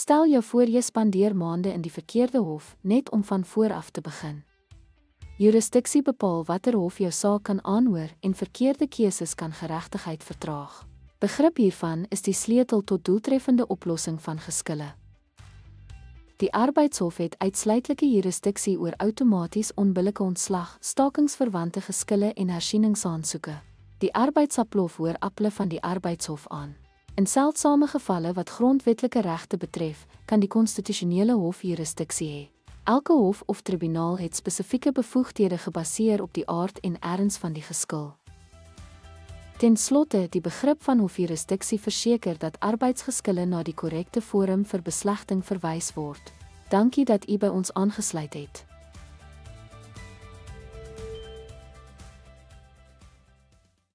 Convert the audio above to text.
Stel jou voor jy spandeer maande in die verkeerde hof, net om van vooraf te begin. Jurisdiksie bepaal watter hof jou saak kan aanhoor en verkeerde keuses kan geregtigheid vertraag. Begrip hiervan is die sleutel tot doeltreffende oplossing van geskille. Die arbeidshof het uitsluitlike jurisdiksie oor outomaties onbillike ontslag, stakingsverwante geskille en hersieningsaansoeke. Die arbeidsaplof hoor appele van die arbeidshof aan. In seldsame gevalle wat grondwetlike regte betref, kan die konstitusionele hof jurisdiksie hê. Elke hof of tribunaal het spesifieke bevoegdhede gebaseer op die aard en erns van die geskil. Ten slotte, die begrip van hofjurisdiksie verseker dat arbeidsgeskille na die korrekte forum vir beslegting verwys word. Dankie dat u by ons aangesluit het.